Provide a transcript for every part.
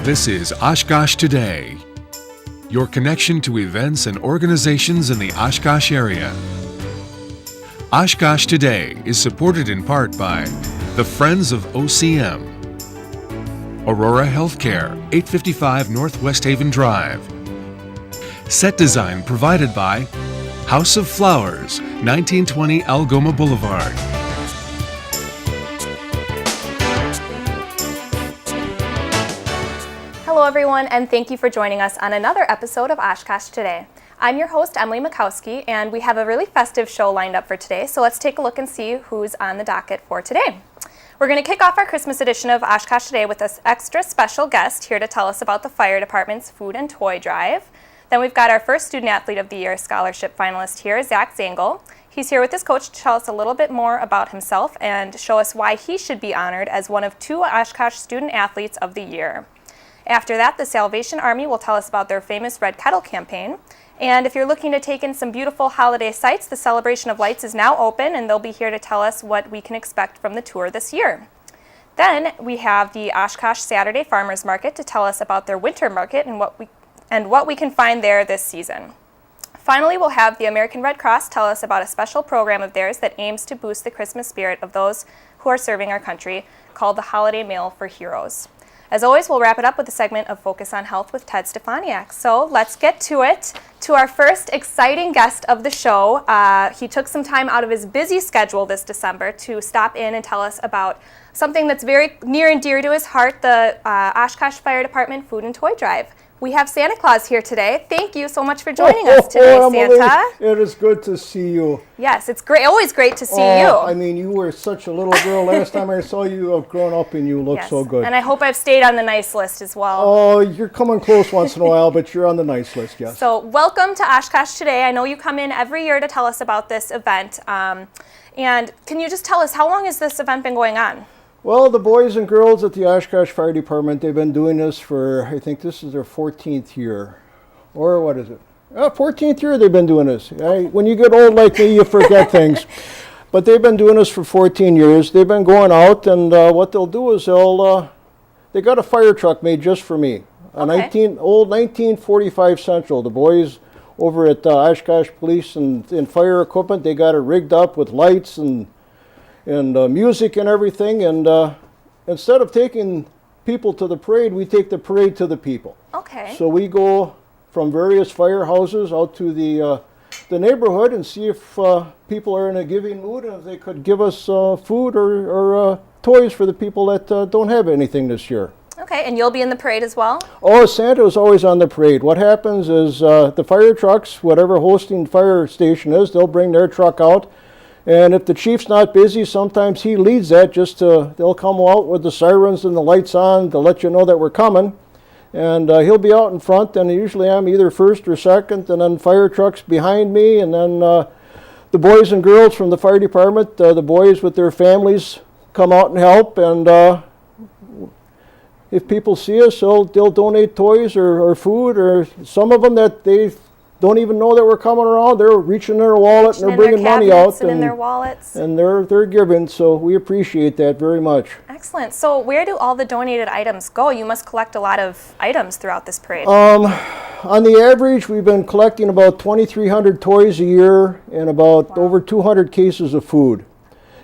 This is Oshkosh Today, your connection to events and organizations in the Oshkosh area. Oshkosh Today is supported in part by the Friends of OCM, Aurora Healthcare, 855 Northwest Haven Drive. Set design provided by House of Flowers, 1920 Algoma Boulevard. Hello everyone, and thank you for joining us on another episode of Oshkosh Today. I'm your host, Emily Mikowski, and we have a really festive show lined up for today, so let's take a look and see who's on the docket for today. We're going to kick off our Christmas edition of Oshkosh Today with this extra special guest here to tell us about the fire department's food and toy drive. Then we've got our first Student Athlete of the Year scholarship finalist here, Zach Zangel. He's here with his coach to tell us a little bit more about himself and show us why he should be honored as one of 2 Oshkosh Student Athletes of the Year. After that, the Salvation Army will tell us about their famous Red Kettle campaign. And if you're looking to take in some beautiful holiday sights, the Celebration of Lights is now open, and they'll be here to tell us what we can expect from the tour this year. Then we have the Oshkosh Saturday Farmers Market to tell us about their winter market and what we can find there this season. Finally, we'll have the American Red Cross tell us about a special program of theirs that aims to boost the Christmas spirit of those who are serving our country, called the Holiday Mail for Heroes. As always, we'll wrap it up with a segment of Focus on Health with Ted Stefaniak. So let's get to it, to our first exciting guest of the show. He took some time out of his busy schedule this December to stop in and tell us about something that's very near and dear to his heart, the Oshkosh Fire Department Food and Toy Drive. We have Santa Claus here today. Thank you so much for joining us today, Emily, Santa. it is good to see you. Yes, it's great. Always great to see you. I mean, you were such a little girl last time I saw you. Have grown up and you look so good. And I hope I've stayed on the nice list as well. Oh, you're coming close once in a while, but you're on the nice list, yes. So welcome to Oshkosh Today. I know you come in every year to tell us about this event. And can you just tell us, how long has this event been going on? Well, the boys and girls at the Oshkosh Fire Department, they've been doing this for, I think this is their 14th year. Or what is it? 14th year they've been doing this. When you get old like me, you forget things. But they've been doing this for 14 years. They've been going out, and what they'll do is they got a fire truck made just for me. Old 1945 Central. The boys over at Oshkosh Police and Fire Equipment, they got it rigged up with lights and music and everything, and instead of taking people to the parade, we take the parade to the people. Okay. So we go from various firehouses out to the neighborhood and see if people are in a giving mood and if they could give us food or toys for the people that don't have anything this year. Okay, and you'll be in the parade as well? Oh, Santa is always on the parade. What happens is the fire trucks, whatever hosting fire station is, they'll bring their truck out. And if the chief's not busy, sometimes he leads that they'll come out with the sirens and the lights on to let you know that we're coming. And he'll be out in front, and usually I'm either first or second, and then fire trucks behind me, and then the boys and girls from the fire department, the boys with their families come out and help. And if people see us, they'll donate toys or food, or some of them that they don't even know that we're coming around. They're reaching in their wallet and they're bringing money out and in their wallets, and they're giving. So we appreciate that very much. Excellent. So where do all the donated items go? You must collect a lot of items throughout this parade. On the average, we've been collecting about 2,300 toys a year and about over 200 cases of food.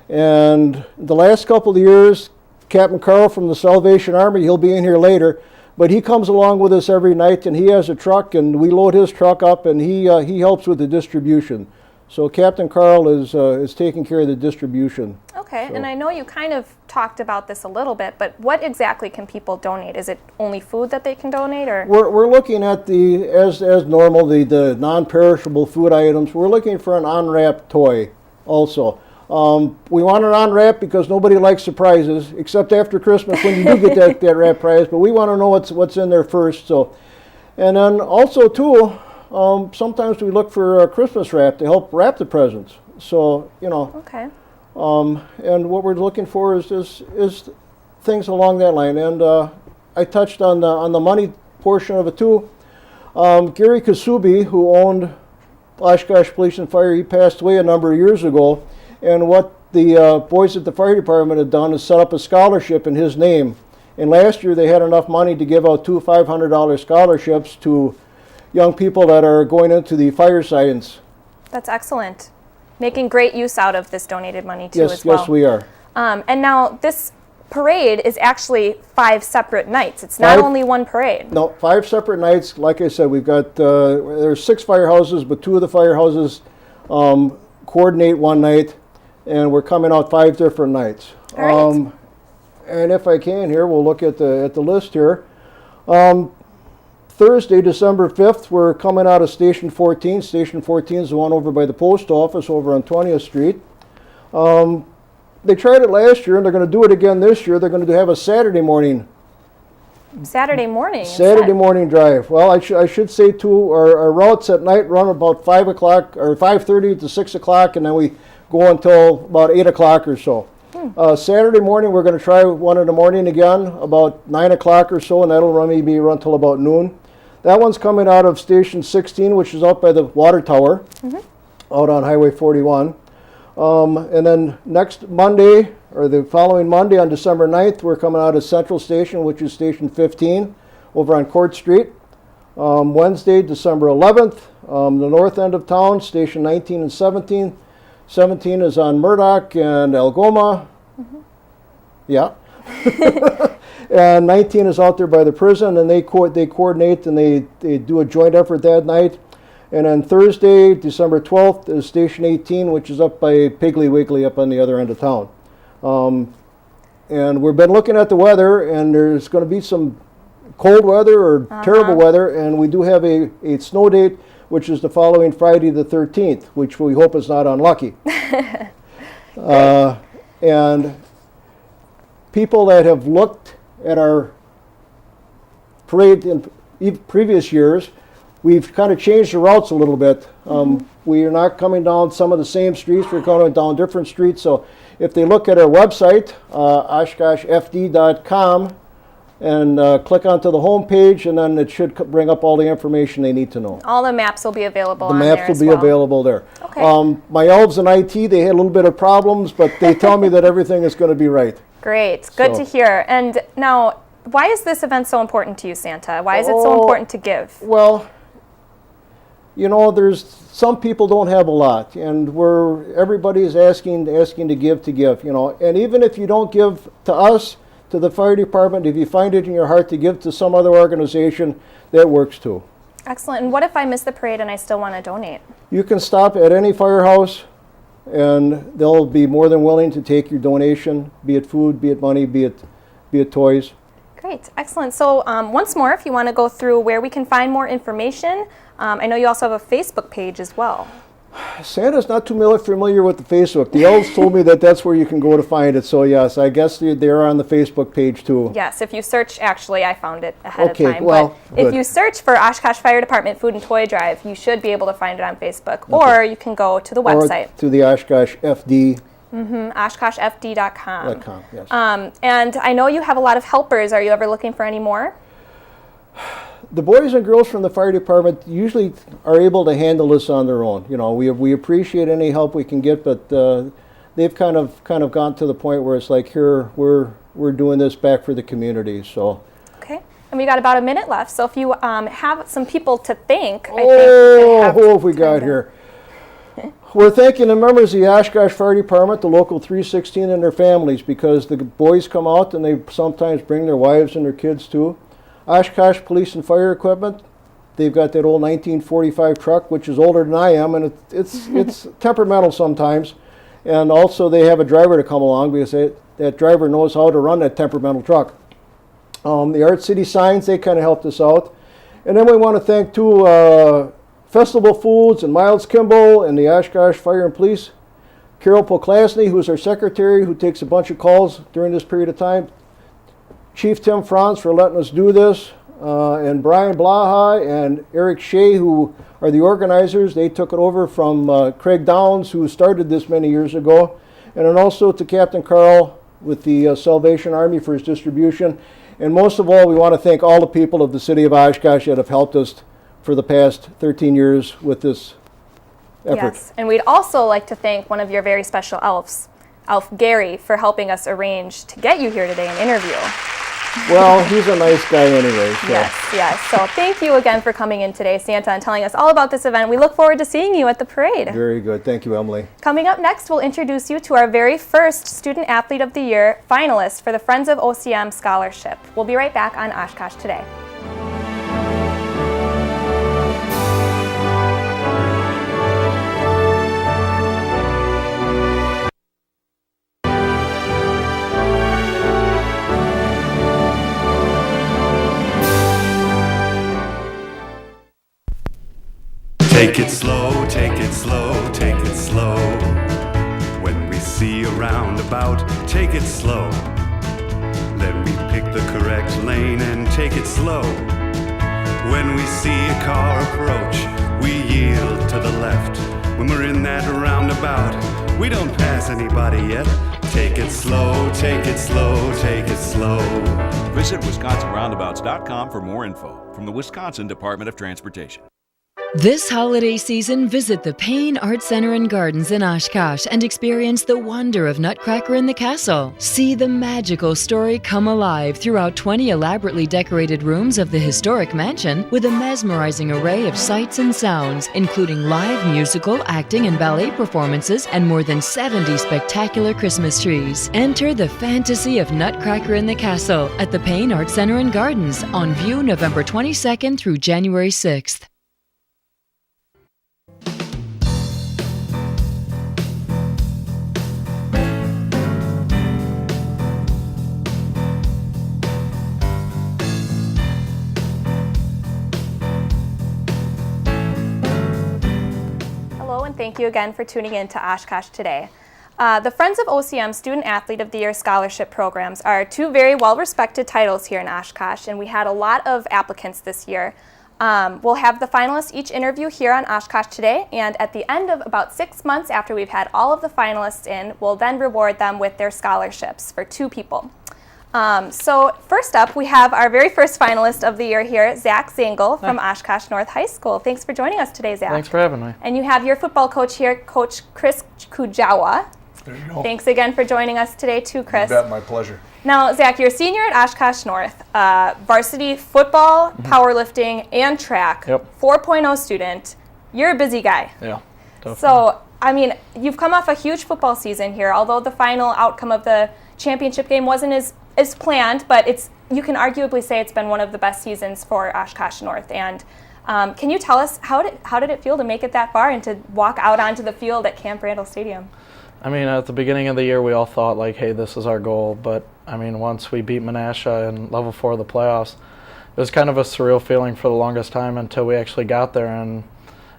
And the last couple of years, Captain Carl from the Salvation Army, he'll be in here later. But he comes along with us every night, and he has a truck, and we load his truck up, and he helps with the distribution. So Captain Carl is taking care of the distribution. Okay, so. And I know you kind of talked about this a little bit, but what exactly can people donate? Is it only food that they can donate, or? We're looking at as normal, the non-perishable food items. We're looking for an unwrapped toy also. We want it unwrapped because nobody likes surprises, except after Christmas when you do get that wrap prize. But we want to know what's in there first. So, and then also too, sometimes we look for Christmas wrap to help wrap the presents. So Okay. And what we're looking for is things along that line. And I touched on the money portion of it too. Gary Kasubi, who owned Oshkosh Police and Fire, he passed away a number of years ago. And what the boys at the fire department had done is set up a scholarship in his name. And last year they had enough money to give out 2 $500 scholarships to young people that are going into the fire science. That's excellent. Making great use out of this donated money too as well. Yes, we are. And now this parade is actually 5 separate nights. It's not only one parade. No, 5 separate nights. Like I said, we've got, there's 6 firehouses, but 2 of the firehouses coordinate one night, and we're coming out 5 different nights. All right. And if I can here, we'll look at the list here. Thursday, December 5th, we're coming out of Station 14. Station 14 is the one over by the post office over on 20th Street. They tried it last year, and they're going to do it again this year. They're going to have a Saturday morning. Saturday morning. Saturday morning drive. Well, I should say too, our routes at night run about 5 o'clock or 5:30 to 6 o'clock, and then we go until about 8 o'clock or so. Saturday morning, we're going to try 1 in the morning again, about 9 o'clock or so, and that'll maybe run till about noon. That one's coming out of Station 16, which is out by the water tower, out on Highway 41. And then next Monday, or the following Monday on December 9th, we're coming out of Central Station, which is Station 15, over on Court Street. Wednesday, December 11th, the north end of town, Station 19 and 17. 17 is on Murdoch and Algoma. Yeah. And 19 is out there by the prison, and they coordinate and they do a joint effort that night. And then Thursday, December 12th, is Station 18, which is up by Piggly Wiggly up on the other end of town. And we've been looking at the weather, and there's going to be some cold weather or terrible weather, and we do have a snow date, which is the following Friday the 13th, which we hope is not unlucky. And people that have looked at our parade in previous years, we've kind of changed the routes a little bit. We are not coming down some of the same streets, we're going down different streets. So if they look at our website, oshkoshfd.com, and click onto the home page, and then it should bring up all the information they need to know. All the maps will be available on there. The maps will be available there. Okay. My elves in IT, they had a little bit of problems, but they tell me that everything is going to be right. Great. Good to hear. And now, why is this event so important to you, Santa? Why is it so important to give? Well, you know, there's some people don't have a lot, and everybody is asking to give, you know. And even if you don't give to us, to the fire department, if you find it in your heart to give to some other organization, that works too. Excellent. And what if I miss the parade and I still want to donate? You can stop at any firehouse, and they'll be more than willing to take your donation, be it food, be it money, be it toys. Great. Excellent. So once more, if you want to go through where we can find more information, I know you also have a Facebook page as well. Santa's not too familiar with the Facebook. The elves told me that that's where you can go to find it. So yes, I guess they're on the Facebook page too. Yes, if you search, actually I found it ahead of time. Well, but if you search for Oshkosh Fire Department Food and Toy Drive, you should be able to find it on Facebook. Okay. Or you can go to the website. Or to the Oshkosh FD. OshkoshFD.com. Yes. And I know you have a lot of helpers. Are you ever looking for any more? The boys and girls from the fire department usually are able to handle this on their own. You know, we appreciate any help we can get, but they've kind of gone to the point where it's like, here we're doing this back for the community. So. Okay, and we got about a minute left. So if you have some people to thank, who have we got here? We're thanking the members of the Oshkosh Fire Department, the local 316, and their families, because the boys come out and they sometimes bring their wives and their kids too. Oshkosh Police and Fire Equipment, they've got that old 1945 truck, which is older than I am, and it's temperamental sometimes. And also they have a driver to come along, because that driver knows how to run that temperamental truck. The Art City Signs, they kind of helped us out. And then we want to thank too Festival Foods and Miles Kimball and the Oshkosh Fire and Police. Carol Poklasny, who's our secretary, who takes a bunch of calls during this period of time. Chief Tim Franz for letting us do this, and Brian Blaha and Eric Shea, who are the organizers. They took it over from Craig Downs, who started this many years ago. And then also to Captain Carl with the Salvation Army for his distribution. And most of all, we want to thank all the people of the city of Oshkosh that have helped us for the past 13 years with this effort. Yes, and we'd also like to thank one of your very special elves, Elf Gary, for helping us arrange to get you here today and interview. Well, he's a nice guy anyway. So. Yes. So thank you again for coming in today, Santa, and telling us all about this event. We look forward to seeing you at the parade. Very good. Thank you, Emily. Coming up next, we'll introduce you to our very first Student Athlete of the Year finalist for the Friends of OCM Scholarship. We'll be right back on Oshkosh Today. Take it slow, take it slow, take it slow. When we see a roundabout, take it slow. Let me pick the correct lane and take it slow. When we see a car approach, we yield to the left. When we're in that roundabout, we don't pass anybody yet. Take it slow, take it slow, take it slow. Visit WisconsinRoundabouts.com for more info from the Wisconsin Department of Transportation. This holiday season, visit the Payne Art Center and Gardens in Oshkosh and experience the wonder of Nutcracker in the Castle. See the magical story come alive throughout 20 elaborately decorated rooms of the historic mansion with a mesmerizing array of sights and sounds, including live musical, acting, and ballet performances and more than 70 spectacular Christmas trees. Enter the fantasy of Nutcracker in the Castle at the Payne Art Center and Gardens on view November 22nd through January 6th. Thank you again for tuning in to Oshkosh Today. The Friends of OCM Student Athlete of the Year Scholarship Programs are two very well-respected titles here in Oshkosh, and we had a lot of applicants this year. We'll have the finalists each interview here on Oshkosh Today, and at the end of about 6 months after we've had all of the finalists in, we'll then reward them with their scholarships for 2 people. So first up, we have our very first finalist of the year here, Zach Zangel from Oshkosh North High School. Thanks for joining us today, Zach. Thanks for having me. And you have your football coach here, Coach Chris Kujawa. There you go. Thanks again for joining us today too, Chris. You bet, my pleasure. Now, Zach, you're a senior at Oshkosh North, varsity football, powerlifting, and track, 4.0 student. You're a busy guy. Yeah, definitely. So, I mean, you've come off a huge football season here, although the final outcome of the championship game wasn't as planned, but you can arguably say it's been one of the best seasons for Oshkosh North. And can you tell us how did it feel to make it that far and to walk out onto the field at Camp Randall Stadium? I mean, at the beginning of the year, we all thought, like, hey, this is our goal. But, I mean, once we beat Menasha in level 4 of the playoffs, it was kind of a surreal feeling for the longest time until we actually got there. And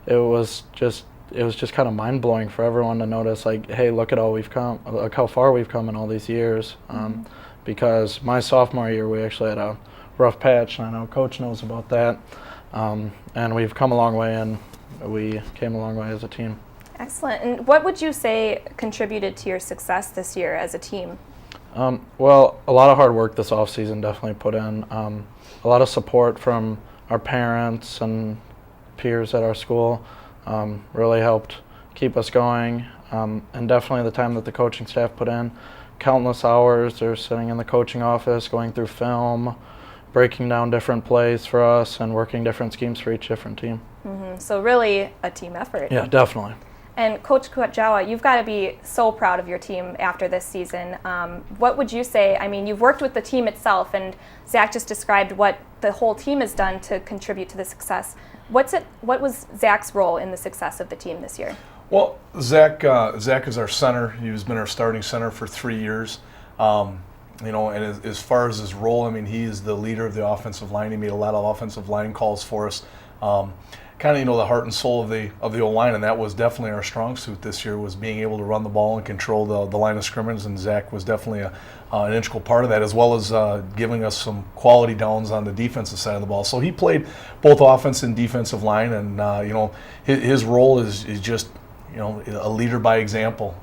it was just kind of mind-blowing for everyone to notice, like, hey, look at all we've come, look how far we've come in all these years. Because my sophomore year, we actually had a rough patch, and I know Coach knows about that. And we've come a long way, and we came a long way as a team. Excellent. And what would you say contributed to your success this year as a team? Well, a lot of hard work this offseason definitely put in. A lot of support from our parents and peers at our school really helped keep us going. And definitely the time that the coaching staff put in. Countless hours. They're sitting in the coaching office, going through film, breaking down different plays for us, and working different schemes for each different team. So really a team effort. Yeah, definitely. And Coach Kujawa, you've got to be so proud of your team after this season. What would you say? I mean, you've worked with the team itself, and Zach just described what the whole team has done to contribute to the success. What was Zach's role in the success of the team this year? Well, Zach is our center. He's been our starting center for 3 years. And as far as his role, I mean, he is the leader of the offensive line. He made a lot of offensive line calls for us. Kind of, the heart and soul of the O-line, and that was definitely our strong suit this year, was being able to run the ball and control the line of scrimmage, and Zach was definitely an integral part of that, as well as giving us some quality downs on the defensive side of the ball. So he played both offense and defensive line, and his role is just a leader by example.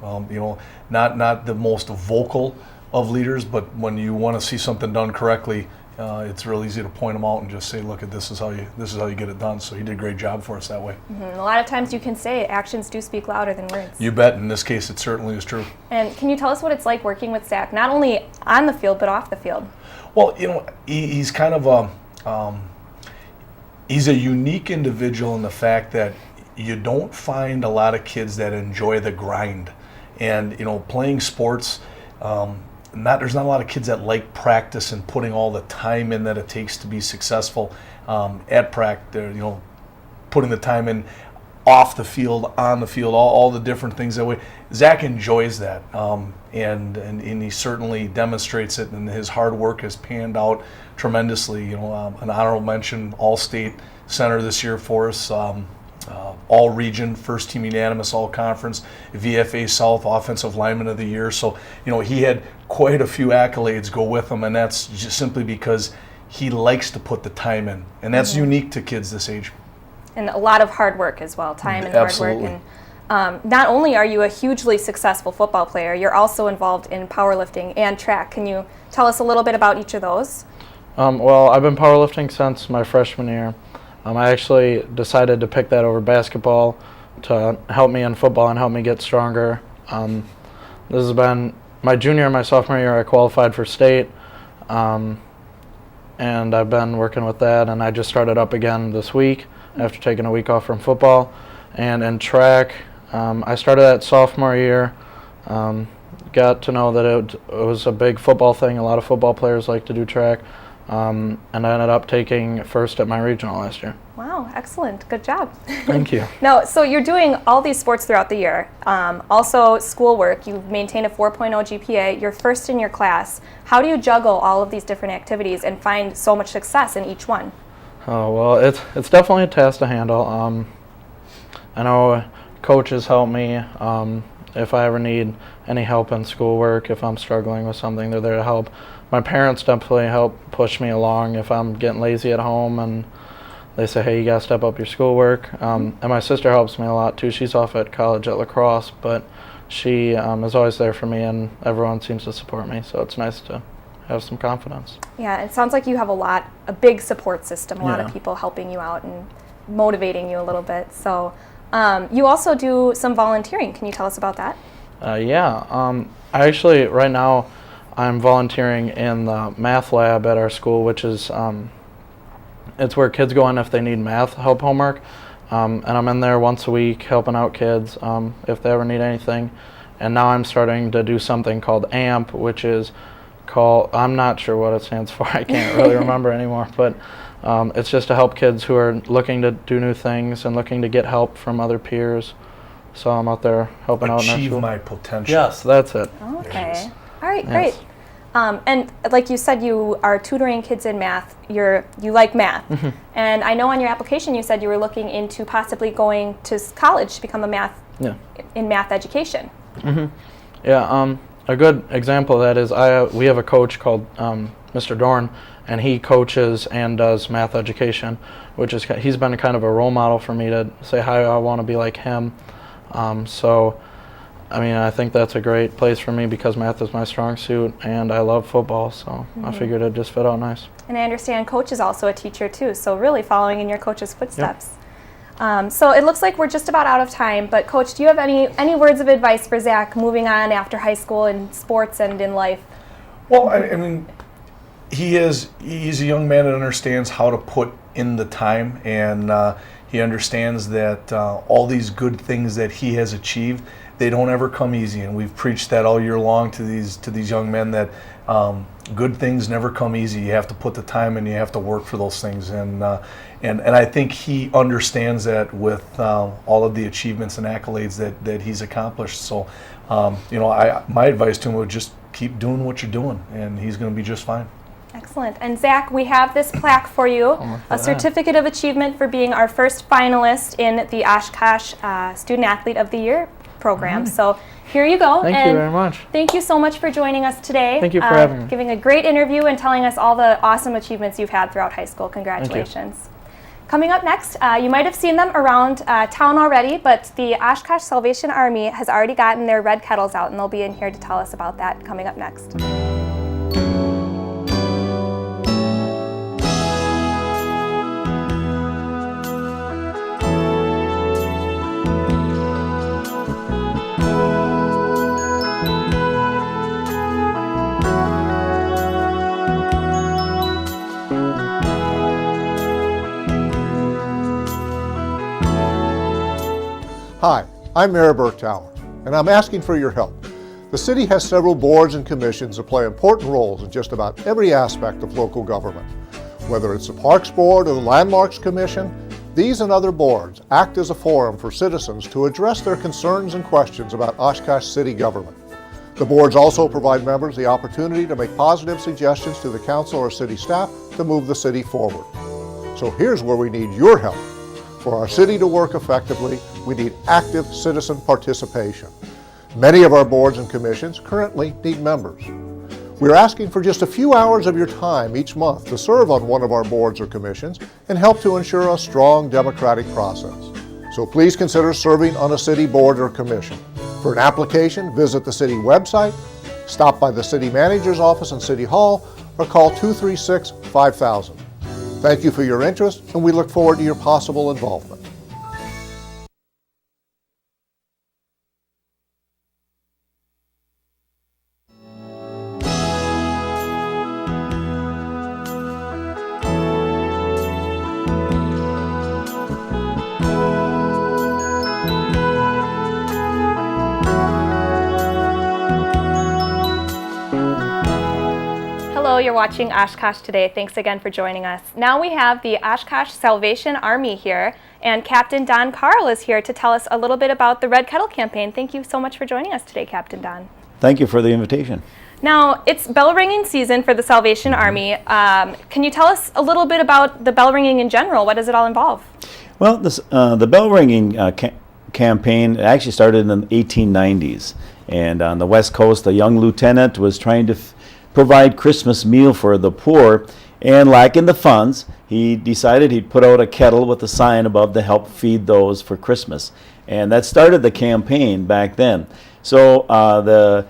Not the most vocal of leaders, but when you want to see something done correctly, it's real easy to point them out and just say, look, this is how you get it done. So he did a great job for us that way. A lot of times you can say actions do speak louder than words. You bet. In this case, it certainly is true. And can you tell us what it's like working with Zach, not only on the field but off the field? Well, he's kind of he's a unique individual in the fact that you don't find a lot of kids that enjoy the grind. And, playing sports, there's not a lot of kids that like practice and putting all the time in that it takes to be successful at practice, putting the time in off the field, on the field, all the different things that way. Zach enjoys that, and he certainly demonstrates it, and his hard work has panned out tremendously. An honorable mention, All-State center this year for us, All-Region, first team unanimous, All-Conference, VFA South Offensive Lineman of the Year. So, he had quite a few accolades go with him, and that's just simply because he likes to put the time in, and that's unique to kids this age. And a lot of hard work as well, time and Absolutely. hard work. And not only are you a hugely successful football player, you're also involved in powerlifting and track. Can you tell us a little bit about each of those? Well, I've been powerlifting since my freshman year. I actually decided to pick that over basketball to help me in football and help me get stronger. This has been my junior and my sophomore year. I qualified for state, and I've been working with that, and I just started up again this week after taking a week off from football. And in track, I started that sophomore year, got to know that it was a big football thing. A lot of football players like to do track, and I ended up taking first at my regional last year. Wow, excellent. Good job. Thank you. Now, so you're doing all these sports throughout the year. Also schoolwork, you maintain a 4.0 GPA, you're first in your class. How do you juggle all of these different activities and find so much success in each one? Oh, well, it's definitely a task to handle. I know coaches help me if I ever need any help in schoolwork. If I'm struggling with something, they're there to help. My parents definitely help push me along if I'm getting lazy at home, and they say, hey, you got to step up your schoolwork. And my sister helps me a lot, too. She's off at college at La Crosse, but she is always there for me, and everyone seems to support me, so it's nice to have some confidence. Yeah, it sounds like you have a big support system, a lot of Yeah. people helping you out and motivating you a little bit. So you also do some volunteering. Can you tell us about that? I actually, right now, I'm volunteering in the math lab at our school, which is it's where kids go in if they need math help homework. And I'm in there once a week helping out kids if they ever need anything. And now I'm starting to do something called AMP, which is I'm not sure what it stands for. I can't really remember anymore. But it's just to help kids who are looking to do new things and looking to get help from other peers. So I'm out there helping out in our Achieve school. my potential. Yes, that's it. Okay. All right, Yes. great. And like you said, you are tutoring kids in math. You like math. And I know on your application you said you were looking into possibly going to college to become in math education. Yeah, a good example of that is we have a coach called Mr. Dorn, and he coaches and does math education, which is he's been kind of a role model for me to say how I want to be like him. So, I mean, I think that's a great place for me because math is my strong suit, and I love football, so I figured it'd just fit out nice. And I understand Coach is also a teacher too, so really following in your coach's footsteps. So it looks like we're just about out of time, but Coach, do you have any words of advice for Zach moving on after high school in sports and in life? Well, I mean, he's a young man that understands how to put in the time, and he understands that all these good things that he has achieved, they don't ever come easy, and we've preached that all year long to these young men that good things never come easy. You have to put the time in, you have to work for those things, and I think he understands that with all of the achievements and accolades that he's accomplished. So, my advice to him would just keep doing what you're doing, and he's going to be just fine. Excellent. And Zach, we have this plaque for you, a certificate of achievement for being our first finalist in the Oshkosh Student Athlete of the Year program. So here you go. Thank you very much. Thank you so much for joining us today. Thank you for having me. Giving a great interview and telling us all the awesome achievements you've had throughout high school. Congratulations. Coming up next, you might have seen them around town already, but the Oshkosh Salvation Army has already gotten their red kettles out, and they'll be in here to tell us about that coming up next. Hi, I'm Mayor Burktower, and I'm asking for your help. The city has several boards and commissions that play important roles in just about every aspect of local government. Whether it's the Parks Board or the Landmarks Commission, these and other boards act as a forum for citizens to address their concerns and questions about Oshkosh city government. The boards also provide members the opportunity to make positive suggestions to the council or city staff to move the city forward. So here's where we need your help. For our city to work effectively, we need active citizen participation. Many of our boards and commissions currently need members. We're asking for just a few hours of your time each month to serve on one of our boards or commissions and help to ensure a strong democratic process. So please consider serving on a city board or commission. For an application, visit the city website, stop by the city manager's office in City Hall, or call 236-5000. Thank you for your interest, and we look forward to your possible involvement. Hello, you're watching Oshkosh Today. Thanks again for joining us. Now we have the Oshkosh Salvation Army here, and Captain Don Carl is here to tell us a little bit about the Red Kettle campaign. Thank you so much for joining us today, Captain Don. Thank you for the invitation. Now, it's bell ringing season for the Salvation Army. Can you tell us a little bit about the bell ringing in general? What does it all involve? Well, the bell ringing campaign actually started in the 1890s, and on the West Coast, a young lieutenant was trying to provide Christmas meal for the poor, and lacking the funds, he decided he'd put out a kettle with a sign above to help feed those for Christmas, and that started the campaign back then. So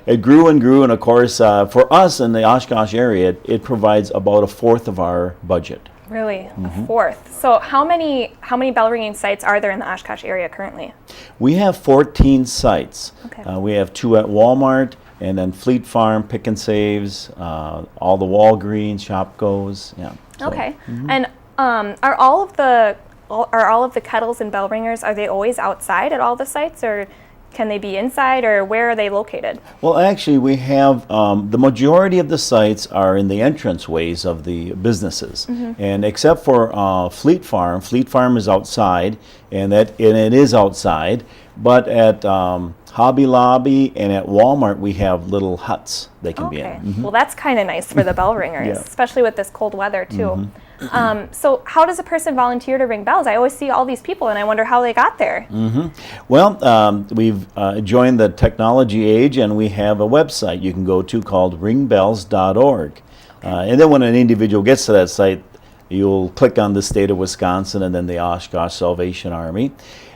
it grew and grew, and of course, for us in the Oshkosh area, it provides about a fourth of our budget. Really, a fourth. So how many bell ringing sites are there in the Oshkosh area currently? We have 14 sites. Okay. We have 2 at Walmart, and then Fleet Farm, Pick and Saves, all the Walgreens, Shopgoes, yeah. So, Okay, and are all of the kettles and bell ringers, are they always outside at all the sites, or can they be inside, or where are they located? Well, actually, we have the majority of the sites are in the entranceways of the businesses, and except for Fleet Farm is outside, and it is outside. But at Hobby Lobby and at Walmart, we have little huts they can be in. Well, that's kind of nice for the bell ringers, especially with this cold weather too. So how does a person volunteer to ring bells? I always see all these people, and I wonder how they got there. Well, we've joined the technology age, and we have a website you can go to called ringbells.org. And then when an individual gets to that site, you'll click on the state of Wisconsin and then the Oshkosh Salvation Army.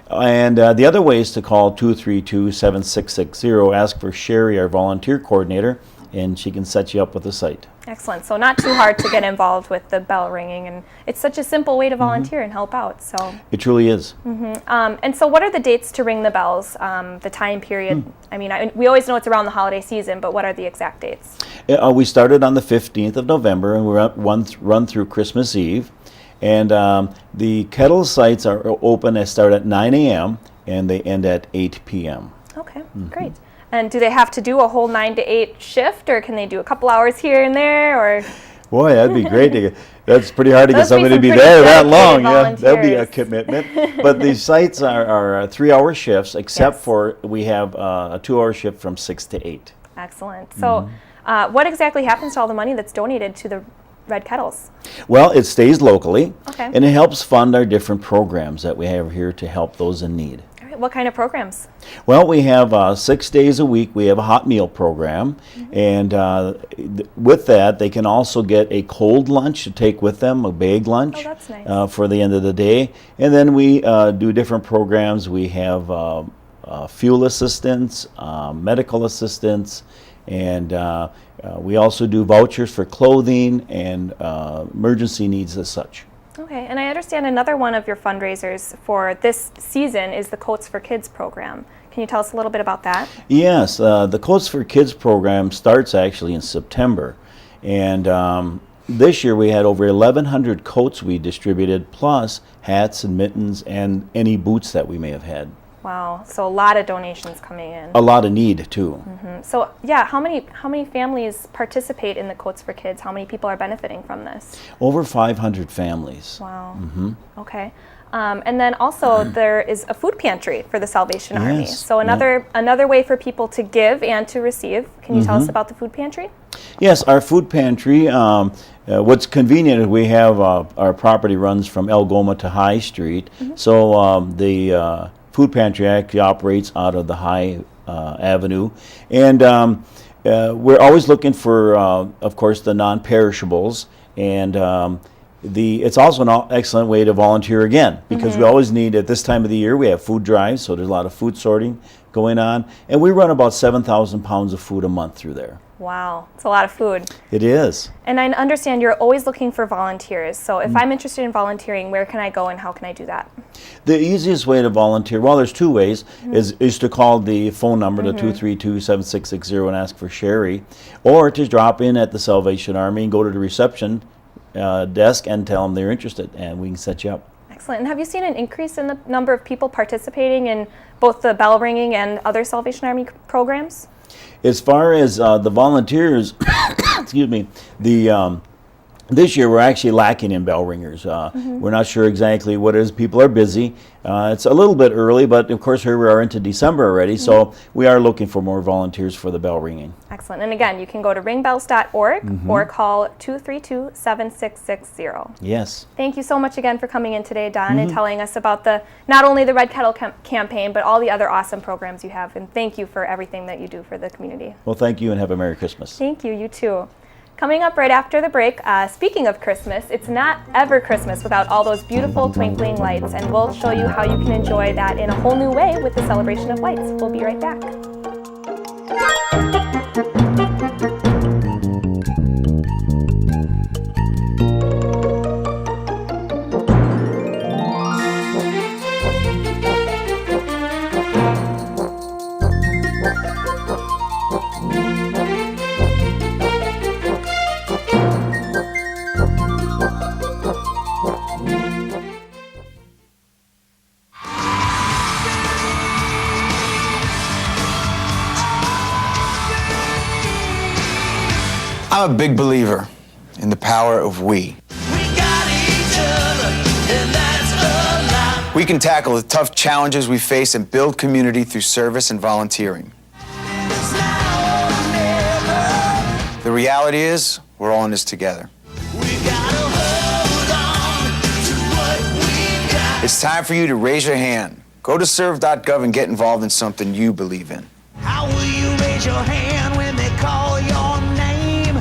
And the other way is to call 232-7660, ask for Sherry, our volunteer coordinator, and she can set you up with a site. Excellent. So not too hard to get involved with the bell ringing, and it's such a simple way to volunteer and help out. So it truly is. And so what are the dates to ring the bells, the time period? I mean, we always know it's around the holiday season, but what are the exact dates? We started on the 15th of November, and we're run through Christmas Eve. And the kettle sites are open. They start at 9 a.m. and they end at 8 p.m. Okay, great. And do they have to do a whole 9 to 8 shift, or can they do a couple hours here and there? Or boy, that'd be great. That's pretty hard to get somebody to be there that long. Yeah, that'd be a commitment. But these sites are 3-hour shifts, except for we have a 2-hour shift from 6 to 8. Excellent. So what exactly happens to all the money that's donated to the Red Kettles? Well, it stays locally, Okay. and it helps fund our different programs that we have here to help those in need. All right. What kind of programs? Well, we have 6 days a week. We have a hot meal program, and with that, they can also get a cold lunch to take with them, a bag lunch. Oh, that's nice. For the end of the day. And then we do different programs. We have fuel assistance, medical assistance, and we also do vouchers for clothing and emergency needs as such. Okay, and I understand another one of your fundraisers for this season is the Coats for Kids program. Can you tell us a little bit about that? Yes, the Coats for Kids program starts actually in September, and this year we had over 1,100 coats we distributed, plus hats and mittens and any boots that we may have had. Wow, so a lot of donations coming in. A lot of need too. So yeah, how many families participate in the Coats for Kids? How many people are benefiting from this? Over 500 families. Wow. Okay. And then also there is a food pantry for the Salvation Army. Yes, So another way for people to give and to receive. Can you tell us about the food pantry? Yes, our food pantry. What's convenient is we have our property runs from Algoma to High Street. So the food pantry actually operates out of the High Avenue, and we're always looking for, of course, the non-perishables, and it's also an excellent way to volunteer again, because we always need, at this time of the year, we have food drives, so there's a lot of food sorting going on, and we run about 7,000 pounds of food a month through there. Wow, it's a lot of food. It is. And I understand you're always looking for volunteers. So if I'm interested in volunteering, where can I go and how can I do that? The easiest way to volunteer, well, there's two ways, is to call the phone number, the 232-7660, and ask for Sherry, or to drop in at the Salvation Army and go to the reception desk and tell them they're interested, and we can set you up. Excellent. And have you seen an increase in the number of people participating in both the bell ringing and other Salvation Army programs? As far as the volunteers, excuse me, this year we're actually lacking in bell ringers. We're not sure exactly what it is. People are busy. It's a little bit early, but of course here we are into December already, so we are looking for more volunteers for the bell ringing. Excellent. And again, you can go to ringbells.org or call 232-7660. Yes. Thank you so much again for coming in today, Don, and telling us about not only the Red Kettle campaign, but all the other awesome programs you have. And thank you for everything that you do for the community. Well, thank you and have a Merry Christmas. Thank you. You too. Coming up right after the break, speaking of Christmas, it's not ever Christmas without all those beautiful twinkling lights, and we'll show you how you can enjoy that in a whole new way with the celebration of lights. We'll be right back. I'm a big believer in the power of we. We can tackle the tough challenges we face and build community through service and volunteering. The reality is, we're all in this together. It's time for you to raise your hand. Go to serve.gov and get involved in something you believe in. How will you raise your hand when they call your name?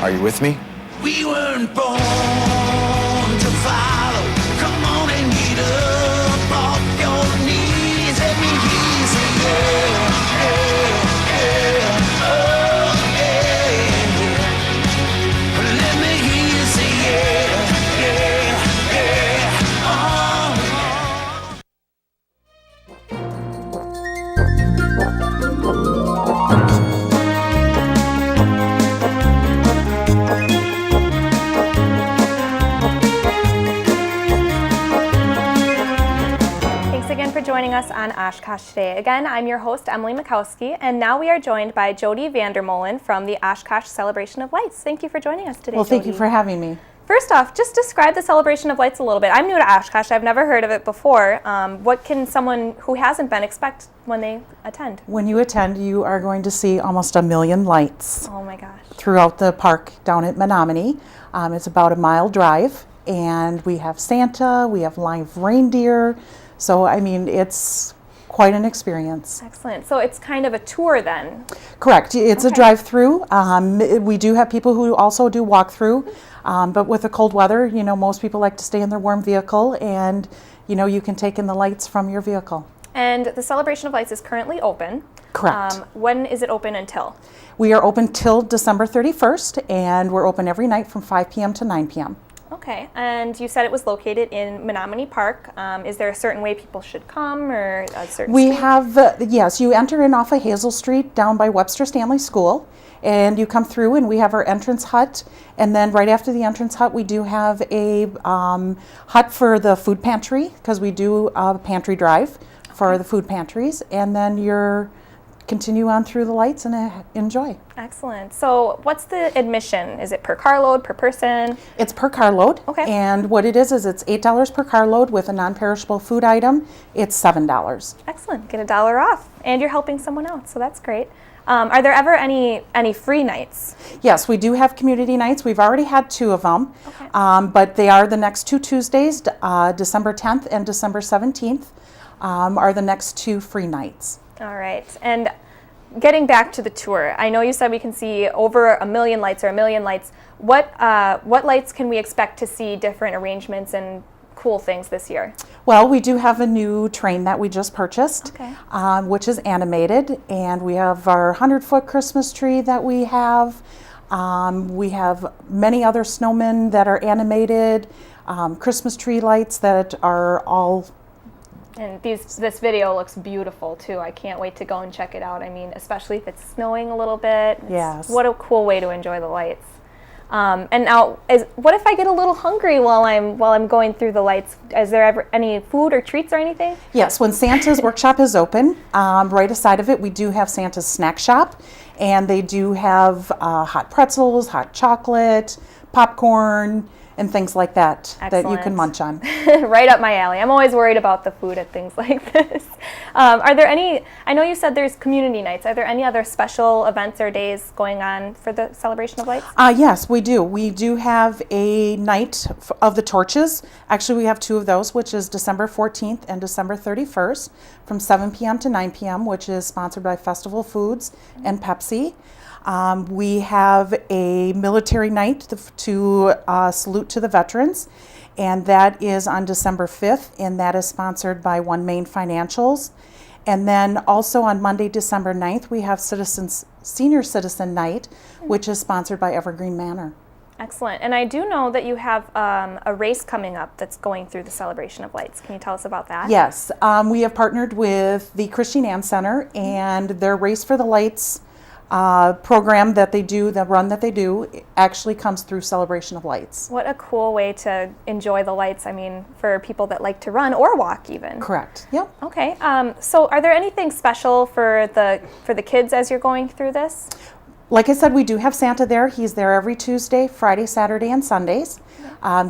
Are you with me? We weren't born to follow. Come on and get up off your knees. Let me hear you say yeah, yeah, yeah, oh yeah, yeah. Let me hear you say yeah, yeah, yeah, For joining us on Oshkosh Today. Again, I'm your host, Emily Mikowski, and now we are joined by Jody Vandermolen from the Oshkosh Celebration of Lights. Thank you for joining us today, Well, thank Jody. you for having me. First off, just describe the Celebration of Lights a little bit. I'm new to Oshkosh. I've never heard of it before. What can someone who hasn't been expect when they attend? When you attend, you are going to see almost 1 million lights. Oh my gosh. Throughout the park down at Menominee. It's about a mile drive, and we have Santa, we have live reindeer. So, I mean, it's quite an experience. Excellent. So it's kind of a tour then? Correct. It's a drive-through. We do have people who also do walk-through, but with the cold weather, you know, most people like to stay in their warm vehicle, and, you know, you can take in the lights from your vehicle. And the Celebration of Lights is currently open. Correct. When is it open until? We are open till December 31st, and we're open every night from 5 p.m. to 9 p.m. Okay, and you said it was located in Menominee Park. Is there a certain way people should come, or a certain We street? have, yes, you enter in off of Hazel Street down by Webster Stanley School, and you come through, and we have our entrance hut, and then right after the entrance hut, we do have a hut for the food pantry, because we do a pantry drive for the food pantries, and then you're continue on through the lights and enjoy. Excellent. So what's the admission? Is it per carload, per person? It's per carload. Okay. And what it is it's $8 per carload. With a non-perishable food item, it's $7. Excellent. Get $1 off. And you're helping someone else, so that's great. Are there ever any free nights? Yes, we do have community nights. We've already had 2 of them, Okay. But they are the next 2 Tuesdays, December 10th and December 17th are the next 2 free nights. All right. And getting back to the tour, I know you said we can see over 1 million lights or 1 million lights. What lights can we expect to see different arrangements and cool things this year? Well, we do have a new train that we just purchased, Okay. which is animated, and we have our 100-foot Christmas tree that we have. We have many other snowmen that are animated, Christmas tree lights that are all. And this video looks beautiful too. I can't wait to go and check it out. I mean, especially if it's snowing a little bit. Yes. What a cool way to enjoy the lights. And now, what if I get a little hungry while I'm going through the lights? Is there ever any food or treats or anything? Yes, when Santa's workshop is open, right aside of it, we do have Santa's snack shop, and they do have hot pretzels, hot chocolate, popcorn, and things like that that you can Excellent. munch on. Right up my alley. I'm always worried about the food at things like this. Are there any, I know you said there's community nights. Are there any other special events or days going on for the celebration of lights? Yes, we do. We do have a night of the torches. Actually, we have 2 of those, which is December 14th and December 31st from 7 p.m. to 9 p.m., which is sponsored by Festival Foods and Pepsi. We have a military night to salute to the veterans, and that is on December 5th, and that is sponsored by One Main Financials. And then also on Monday, December 9th, we have Senior Citizen Night, which is sponsored by Evergreen Manor. Excellent. And I do know that you have a race coming up that's going through the celebration of lights. Can you tell us about that? Yes, we have partnered with the Christine Ann Center, and their Race for the Lights program that they do, the run that they do, actually comes through Celebration of Lights. What a cool way to enjoy the lights. I mean, for people that like to run or walk even. Correct. Yep. Okay. So are there anything special for the kids as you're going through this? Like I said, we do have Santa there. He's there every Tuesday, Friday, Saturday, and Sundays.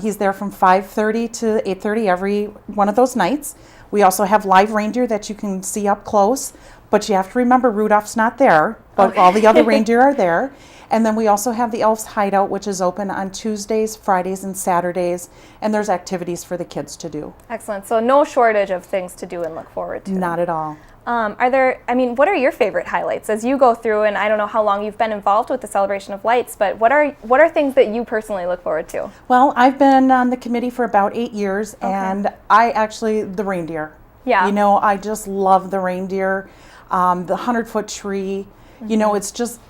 He's there from 5:30 to 8:30 every one of those nights. We also have live reindeer that you can see up close, but you have to remember Rudolph's not there, but all the other reindeer are there. And then we also have the Elf's Hideout, which is open on Tuesdays, Fridays, and Saturdays, and there's activities for the kids to do. Excellent. So no shortage of things to do and look forward to. Not at all. What are your favorite highlights as you go through, and I don't know how long you've been involved with the Celebration of Lights, but what are things that you personally look forward to? Well, I've been on the committee for about 8 years, and the reindeer. Yeah. You know, I just love the reindeer, the 100-foot tree. Mm-hmm. You know, it's just,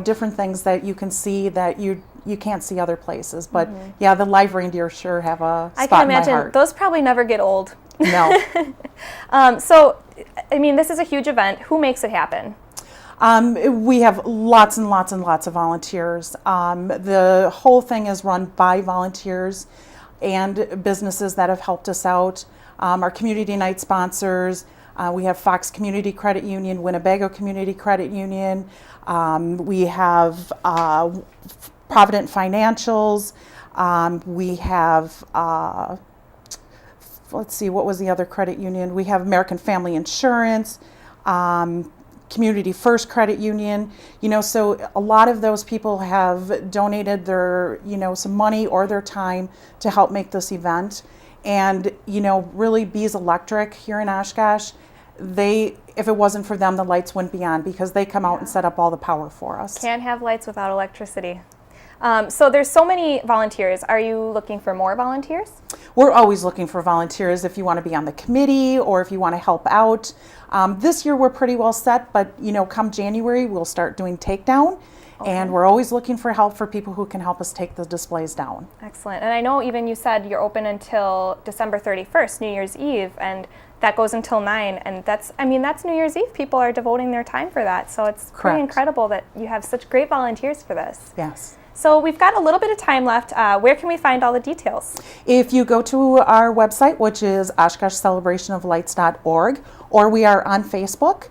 different things that you can see that you can't see other places. But yeah, the live reindeer sure have a spot in my heart. I can imagine those probably never get old. No. So, I mean, this is a huge event. Who makes it happen? We have lots and lots and lots of volunteers. The whole thing is run by volunteers and businesses that have helped us out. Our community night sponsors, we have Fox Community Credit Union, Winnebago Community Credit Union. We have Provident Financials. We have let's see, what was the other credit union? We have American Family Insurance, Community First Credit Union. So a lot of those people have donated their, some money or their time to help make this event. And, really Bees Electric here in Oshkosh, if it wasn't for them, the lights wouldn't be on because they come out and set up all the power for us. Can't have lights without electricity. So there's so many volunteers. Are you looking for more volunteers? We're always looking for volunteers if you want to be on the committee or if you want to help out. This year we're pretty well set, but come January we'll start doing takedown. Okay. And we're always looking for help for people who can help us take the displays down. Excellent. And I know even you said you're open until December 31st, New Year's Eve, and that goes until 9. And that's New Year's Eve. People are devoting their time for that. So it's pretty incredible that you have such great volunteers for this. Yes. So we've got a little bit of time left. Where can we find all the details? If you go to our website, which is oshkoshcelebrationoflights.org, or we are on Facebook.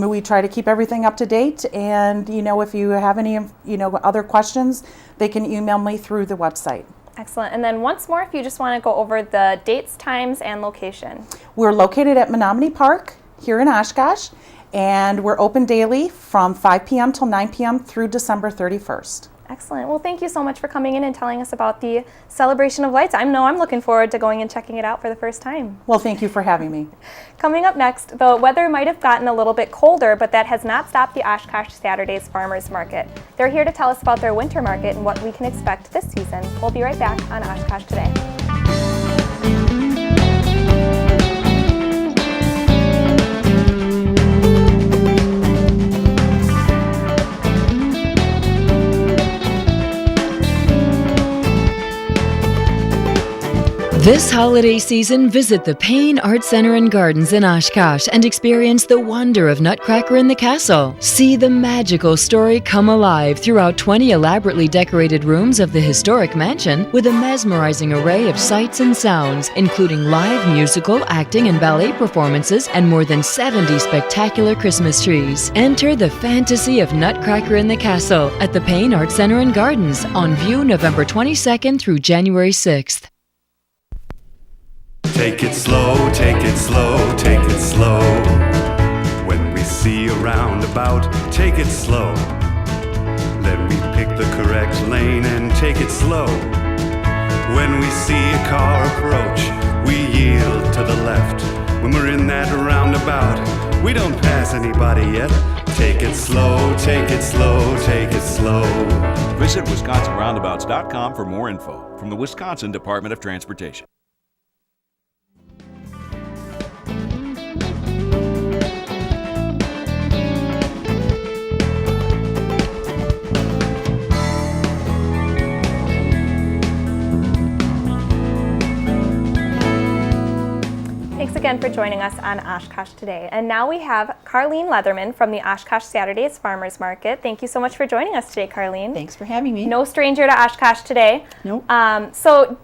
We try to keep everything up to date, and if you have any other questions, they can email me through the website. Excellent. And then once more, if you just want to go over the dates, times, and location. We're located at Menominee Park here in Oshkosh, and we're open daily from 5 p.m. till 9 p.m. through December 31st. Excellent. Well, thank you so much for coming in and telling us about the Celebration of Lights. I'm looking forward to going and checking it out for the first time. Well, thank you for having me. Coming up next, the weather might have gotten a little bit colder, but that has not stopped the Oshkosh Saturdays Farmers Market. They're here to tell us about their winter market and what we can expect this season. We'll be right back on Oshkosh Today. This holiday season, visit the Payne Art Center and Gardens in Oshkosh and experience the wonder of Nutcracker in the Castle. See the magical story come alive throughout 20 elaborately decorated rooms of the historic mansion with a mesmerizing array of sights and sounds, including live musical, acting, and ballet performances and more than 70 spectacular Christmas trees. Enter the fantasy of Nutcracker in the Castle at the Payne Art Center and Gardens, on view November 22nd through January 6th. Take it slow, take it slow, take it slow. When we see a roundabout, take it slow. Let me pick the correct lane and take it slow. When we see a car approach, we yield to the left. When we're in that roundabout, we don't pass anybody yet. Take it slow, take it slow, take it slow. Visit WisconsinRoundabouts.com for more info from the Wisconsin Department of Transportation. Thanks again for joining us on Oshkosh Today. And now we have Carlene Leatherman from the Oshkosh Saturdays Farmers Market. Thank you so much for joining us today, Carlene. Thanks for having me. No stranger to Oshkosh Today. Nope. So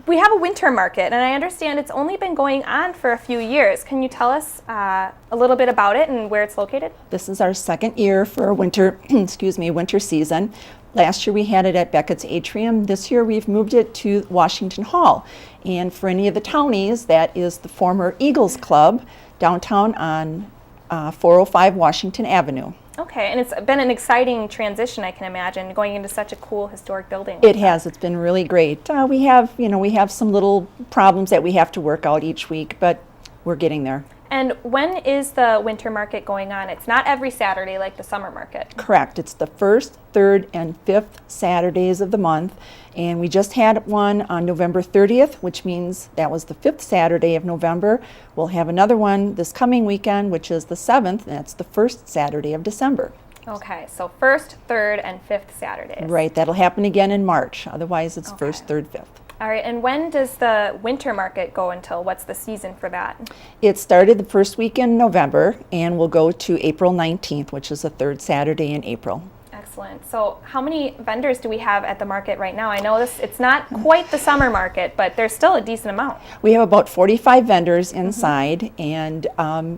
we have a winter market, and I understand it's only been going on for a few years. Can you tell us a little bit about it and where it's located? This is our second year for winter, winter season. Last year we had it at Beckett's Atrium. This year we've moved it to Washington Hall. And for any of the townies, that is the former Eagles Club downtown on 405 Washington Avenue. Okay, and it's been an exciting transition, I can imagine, going into such a cool historic building. It has. It's been really great. We have some little problems that we have to work out each week, but we're getting there. And when is the winter market going on? It's not every Saturday like the summer market. Correct. It's the first, third, and fifth Saturdays of the month. And we just had one on November 30th, which means that was the fifth Saturday of November. We'll have another one this coming weekend, which is the 7th, and that's the first Saturday of December. Okay, so first, third, and fifth Saturdays. Right. That'll happen again in March. Otherwise, it's first, third, fifth. All right, and when does the winter market go until? What's the season for that? It started the first week in November and will go to April 19th, which is the third Saturday in April. Excellent. So how many vendors do we have at the market right now? I know it's not quite the summer market, but there's still a decent amount. We have about 45 vendors inside, and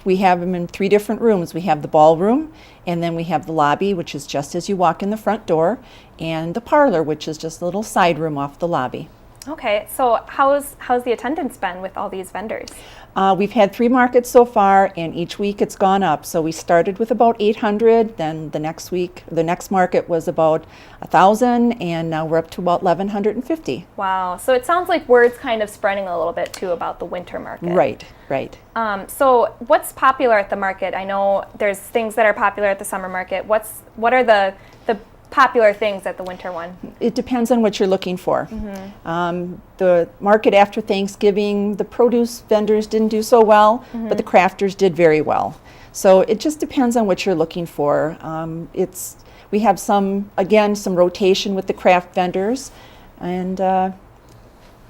we have them in 3 different rooms. We have the ballroom, and then we have the lobby, which is just as you walk in the front door, and the parlor, which is just a little side room off the lobby. Okay, so how's the attendance been with all these vendors? We've had 3 markets so far, and each week it's gone up. So we started with about 800, then the next market was about 1,000, and now we're up to about 1,150. Wow, so it sounds like word's kind of spreading a little bit too about the winter market. Right, right. So what's popular at the market? I know there's things that are popular at the summer market. What are the popular things at the winter one? It depends on what you're looking for. The market after Thanksgiving, the produce vendors didn't do so well, but the crafters did very well. So it just depends on what you're looking for. We have some rotation with the craft vendors, and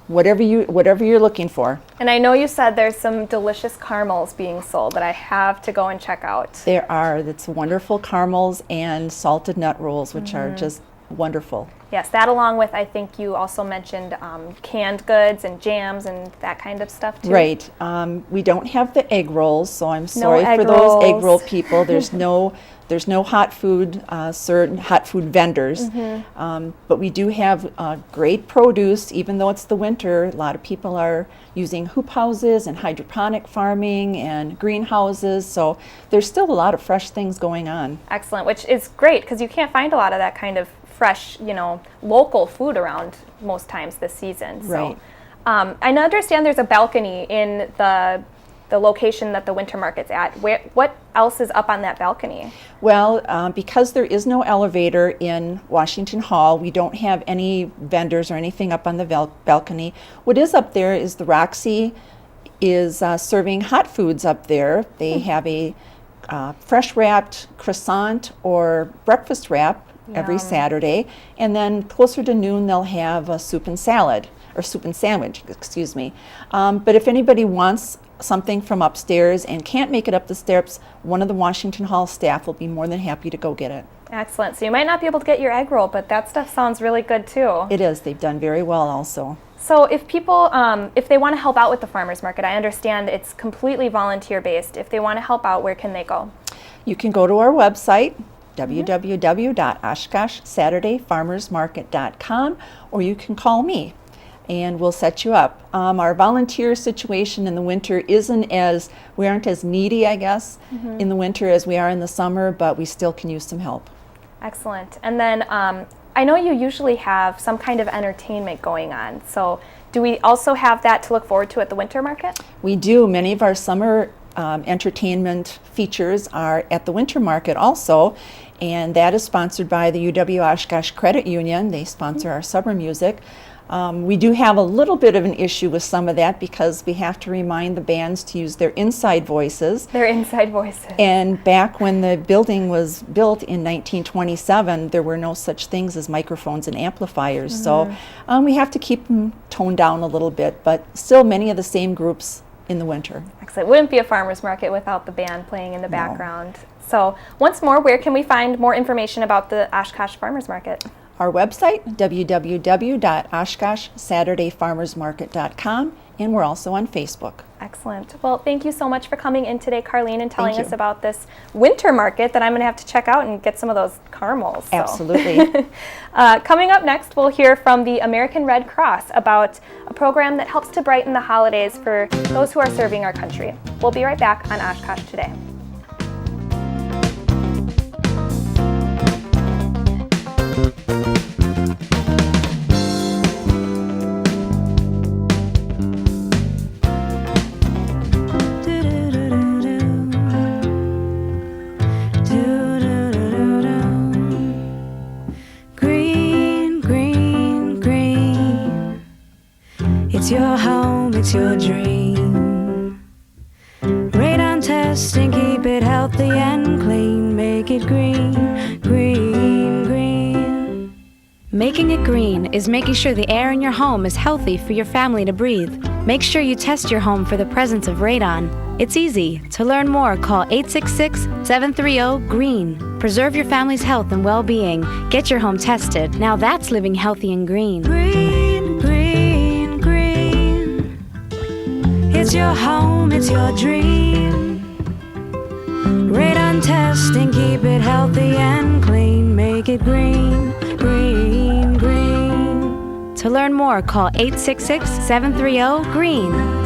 whatever you're looking for. And I know you said there's some delicious caramels being sold that I have to go and check out. There are. It's wonderful caramels and salted nut rolls, which are just wonderful. Yes, that along with, I think you also mentioned canned goods and jams and that kind of stuff too. Right. We don't have the egg rolls, so I'm sorry egg for those egg rolls. roll people. There's no hot food, certain hot food vendors, but we do have great produce. Even though it's the winter, a lot of people are using hoop houses and hydroponic farming and greenhouses, so there's still a lot of fresh things going on. Excellent, which is great because you can't find a lot of that kind of fresh, local food around most times this season. Right. So, I understand there's a balcony in the location that the winter market's at. What else is up on that balcony? Well, because there is no elevator in Washington Hall, we don't have any vendors or anything up on the balcony. What is up there is the Roxy is serving hot foods up there. They have a fresh wrapped croissant or breakfast wrap every Saturday, and then closer to noon they'll have a soup and salad, or soup and sandwich, excuse me. But if anybody wants something from upstairs and can't make it up the steps, one of the Washington Hall staff will be more than happy to go get it. Excellent. So you might not be able to get your egg roll, but that stuff sounds really good too. It is. They've done very well also. So if people, if they want to help out with the farmers market, I understand it's completely volunteer based. If they want to help out, where can they go? You can go to our website, www.oshkoshsaturdayfarmersmarket.com, or you can call me and we'll set you up. Our volunteer situation in the winter we aren't as needy, I guess, in the winter as we are in the summer, but we still can use some help. Excellent. And then I know you usually have some kind of entertainment going on. So do we also have that to look forward to at the winter market? We do. Many of our summer entertainment features are at the winter market also, and that is sponsored by the UW-Oshkosh Credit Union. They sponsor our summer music. We do have a little bit of an issue with some of that because we have to remind the bands to use their inside voices. Their inside voices. And back when the building was built in 1927, there were no such things as microphones and amplifiers. So we have to keep them toned down a little bit, but still many of the same groups in the winter. Excellent. It wouldn't be a farmer's market without the band playing in the background. So once more, where can we find more information about the Oshkosh Farmers Market? Our website, www.oshkoshsaturdayfarmersmarket.com, and we're also on Facebook. Excellent. Well, thank you so much for coming in today, Carlene, and telling us about this winter market that I'm going to have to check out and get some of those caramels. So. Absolutely. Coming up next, we'll hear from the American Red Cross about a program that helps to brighten the holidays for those who are serving our country. We'll be right back on Oshkosh Today. It's your home, it's your dream. Radon test and keep it healthy and clean. Make it green, green, green. Making it green is making sure the air in your home is healthy for your family to breathe. Make sure you test your home for the presence of radon. It's easy. To learn more, call 866-730-GREEN. Preserve your family's health and well-being. Get your home tested. Now that's living healthy and green. Green, green, green. It's your home, it's your dream. Radon test and keep it healthy and clean. Make it green, green, green. To learn more, call 866-730-GREEN.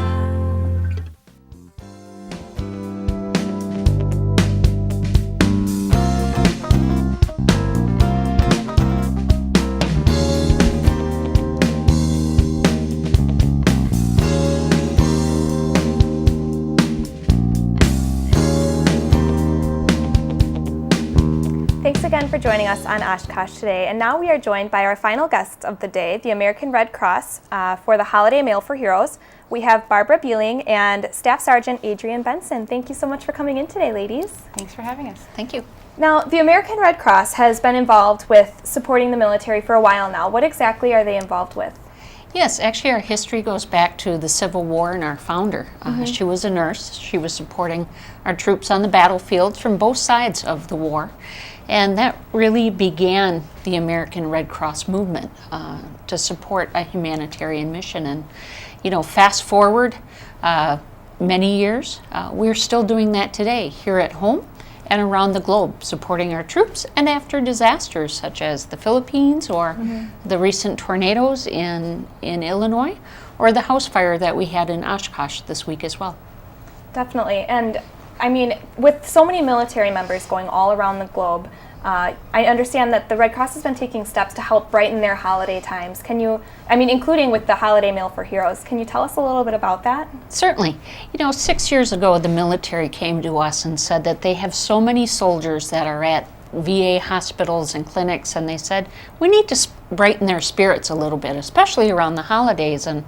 Thanks again for joining us on Oshkosh Today. And now we are joined by our final guests of the day, the American Red Cross for the Holiday Mail for Heroes. We have Barbara Beeling and Staff Sergeant Adrienne Benson. Thank you so much for coming in today, ladies. Thanks for having us. Thank you. Now, the American Red Cross has been involved with supporting the military for a while now. What exactly are they involved with? Yes, actually our history goes back to the Civil War and our founder. She was a nurse. She was supporting our troops on the battlefields from both sides of the war. And that really began the American Red Cross movement to support a humanitarian mission. And, you know, fast forward many years, we're still doing that today here at home and around the globe, supporting our troops and after disasters such as the Philippines or the recent tornadoes in Illinois or the house fire that we had in Oshkosh this week as well. Definitely. And I mean, with so many military members going all around the globe, I understand that the Red Cross has been taking steps to help brighten their holiday times. Can you, I mean, including with the Holiday Meal for Heroes, can you tell us a little bit about that? Certainly. You know, 6 years ago, the military came to us and said that they have so many soldiers that are at VA hospitals and clinics, and they said, we need to brighten their spirits a little bit, especially around the holidays. And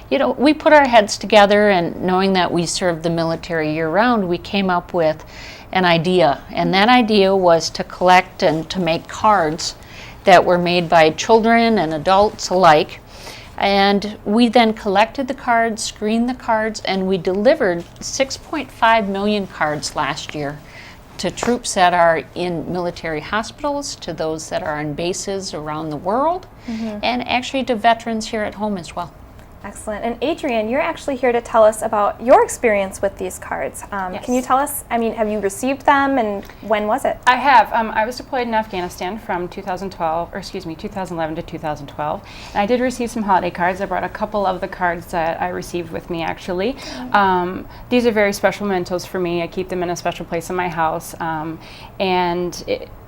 you know, we put our heads together, and knowing that we serve the military year-round, we came up with an idea. And that idea was to collect and to make cards that were made by children and adults alike. And we then collected the cards, screened the cards, and we delivered 6.5 million cards last year to troops that are in military hospitals, to those that are on bases around the world, and actually to veterans here at home as well. Excellent. And Adrienne, you're actually here to tell us about your experience with these cards. Yes. Can you tell us, I mean, have you received them and when was it? I have. I was deployed in Afghanistan from 2011 to 2012. And I did receive some holiday cards. I brought a couple of the cards that I received with me, actually. These are very special mementos for me. I keep them in a special place in my house.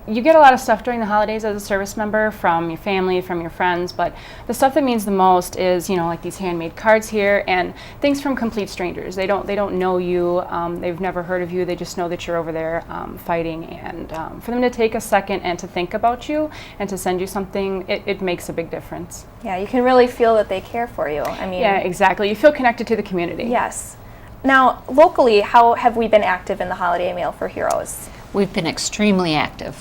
You get a lot of stuff during the holidays as a service member from your family, from your friends, but the stuff that means the most is, you know, like these handmade cards here and things from complete strangers. They don't know you, they've never heard of you, they just know that you're over there fighting, and for them to take a second and to think about you and to send you something, it makes a big difference. Yeah, you can really feel that they care for you. I mean, yeah, exactly. You feel connected to the community. Yes. Now, locally, how have we been active in the Holiday Meal for Heroes? We've been extremely active.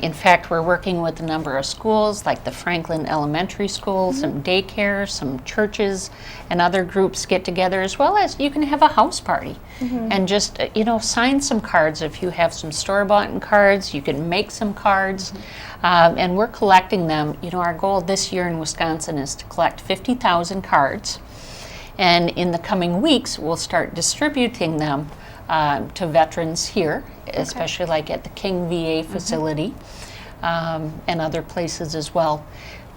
In fact, we're working with a number of schools like the Franklin Elementary School, some daycares, some churches, and other groups get together, as well as you can have a house party and just, you know, sign some cards. If you have some store-bought cards, you can make some cards, and we're collecting them. You know, our goal this year in Wisconsin is to collect 50,000 cards, and in the coming weeks, we'll start distributing them to veterans here, especially like at the King VA facility and other places as well.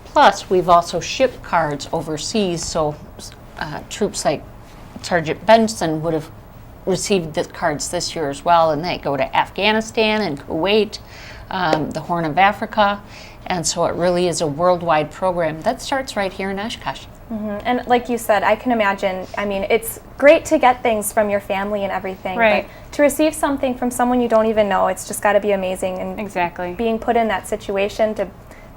Plus, we've also shipped cards overseas, so troops like Sergeant Benson would have received the cards this year as well, and they go to Afghanistan and Kuwait, the Horn of Africa, and so it really is a worldwide program that starts right here in Oshkosh. And like you said, I can imagine, I mean, it's great to get things from your family and everything, right, but to receive something from someone you don't even know, it's just got to be amazing. And exactly, being put in that situation to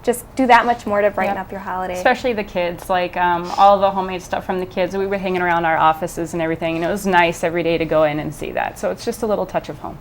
just do that much more to brighten up your holiday. Especially the kids, like all the homemade stuff from the kids. We were hanging around our offices and everything, and it was nice every day to go in and see that. So it's just a little touch of home.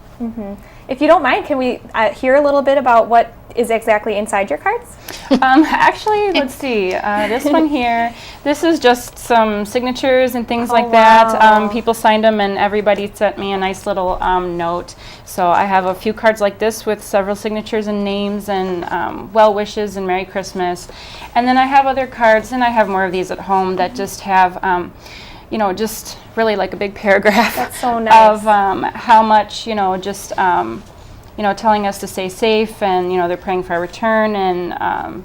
If you don't mind, can we hear a little bit about what is exactly inside your cards? Actually, let's see. This one here, this is just some signatures and things like that. People signed them, and everybody sent me a nice little note. So I have a few cards like this with several signatures and names and well wishes and Merry Christmas. And then I have other cards, and I have more of these at home that just have you know, just really like a big paragraph. That's so nice. Of how much, you know, just you know, telling us to stay safe, and you know, they're praying for our return and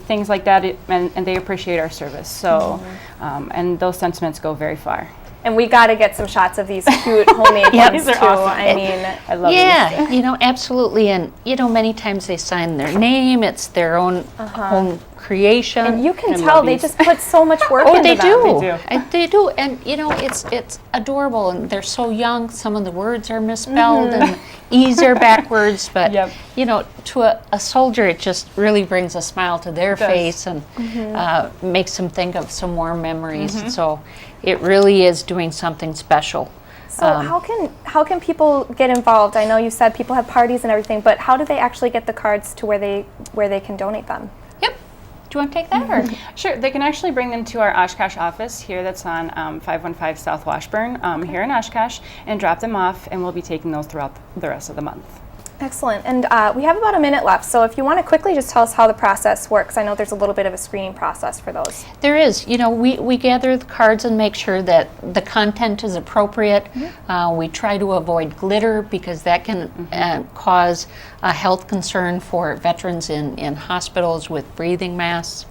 things like that, and they appreciate our service. So, and those sentiments go very far. And we got to get some shots of these cute homemade ones these are too. awesome. I mean, I love these. You know, absolutely. And you know, many times they sign their name. It's their own home creation. And you can tell they just put so much work into they them. do. They do. And you know, it's adorable. And they're so young. Some of the words are misspelled and E's are backwards. But you know, to a soldier, it just really brings a smile to their face and makes them think of some warm memories. So it really is doing something special. So how can people get involved? I know you said people have parties and everything, but how do they actually get the cards to where they can donate them? Yep. Do you want to take that? Or? Sure. They can actually bring them to our Oshkosh office here that's on 515 South Washburn here in Oshkosh and drop them off, and we'll be taking those throughout the rest of the month. Excellent. And we have about a minute left, so if you want to quickly just tell us how the process works. I know there's a little bit of a screening process for those. There is. You know, we gather the cards and make sure that the content is appropriate. We try to avoid glitter because that can cause a health concern for veterans in hospitals with breathing masks.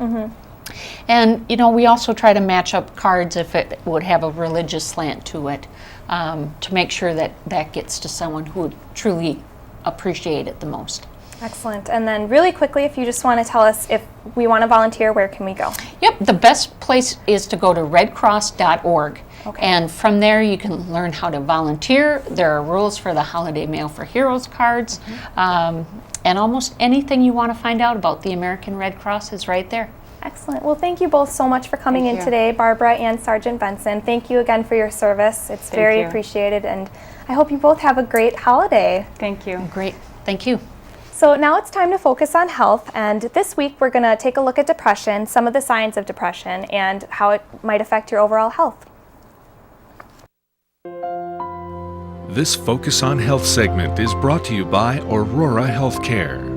And, you know, we also try to match up cards if it would have a religious slant to it, to make sure that that gets to someone who would truly appreciate it the most. Excellent. And then really quickly, if you just want to tell us if we want to volunteer, where can we go? Yep, the best place is to go to redcross.org. Okay. And from there you can learn how to volunteer. There are rules for the Holiday Mail for Heroes cards. And almost anything you want to find out about the American Red Cross is right there. Excellent. Well, thank you both so much for coming in today, Barbara and Sergeant Benson. Thank you again for your service. It's very appreciated, and I hope you both have a great holiday. Thank you. Great. Thank you. So now it's time to focus on health, and this week we're going to take a look at depression, some of the signs of depression, and how it might affect your overall health. This Focus on Health segment is brought to you by Aurora Healthcare.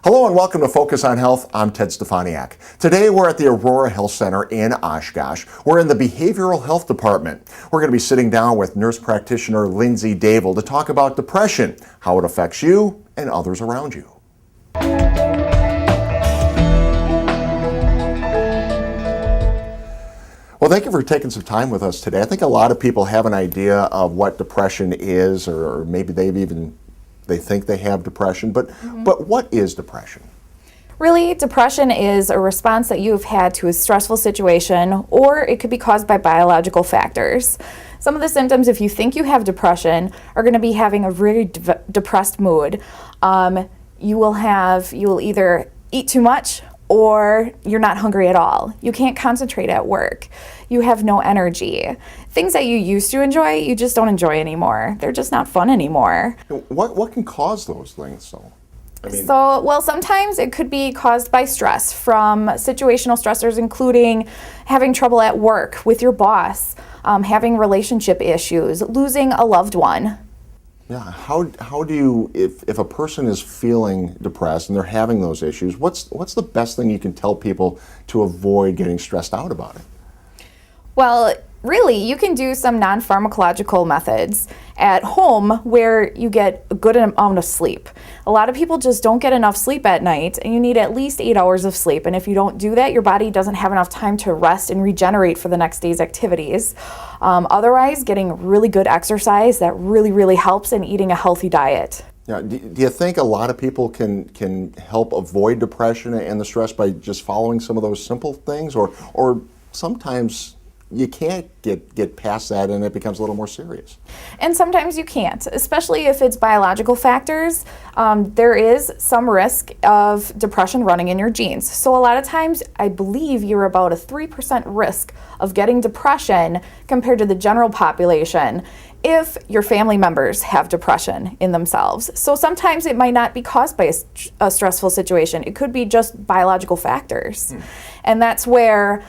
Hello and welcome to Focus on Health. I'm Ted Stefaniak. Today we're at the Aurora Health Center in Oshkosh. We're in the Behavioral Health Department. We're going to be sitting down with nurse practitioner Lindsay Dable to talk about depression, how it affects you and others around you. Well, thank you for taking some time with us today. I think a lot of people have an idea of what depression is, or maybe they think they have depression, but what is depression? Really, depression is a response that you've had to a stressful situation, or it could be caused by biological factors. Some of the symptoms, if you think you have depression, are going to be having a really depressed mood. You will either eat too much, or you're not hungry at all. You can't concentrate at work. You have no energy. Things that you used to enjoy, you just don't enjoy anymore. They're just not fun anymore. What can cause those things, though? Sometimes it could be caused by stress from situational stressors, including having trouble at work with your boss, having relationship issues, losing a loved one. Yeah, how do you, if a person is feeling depressed and they're having those issues, what's the best thing you can tell people to avoid getting stressed out about it? Well, really, you can do some non-pharmacological methods at home where you get a good amount of sleep. A lot of people just don't get enough sleep at night, and you need at least 8 hours of sleep. And if you don't do that, your body doesn't have enough time to rest and regenerate for the next day's activities. Otherwise, getting really good exercise, that really, really helps, and eating a healthy diet. Yeah, do you think a lot of people can help avoid depression and the stress by just following some of those simple things, or sometimes you can't get past that and it becomes a little more serious? And sometimes you can't, especially if it's biological factors. There is some risk of depression running in your genes. So a lot of times, I believe you're about a 3% risk of getting depression compared to the general population if your family members have depression in themselves. So sometimes it might not be caused by a stressful situation. It could be just biological factors. And that's where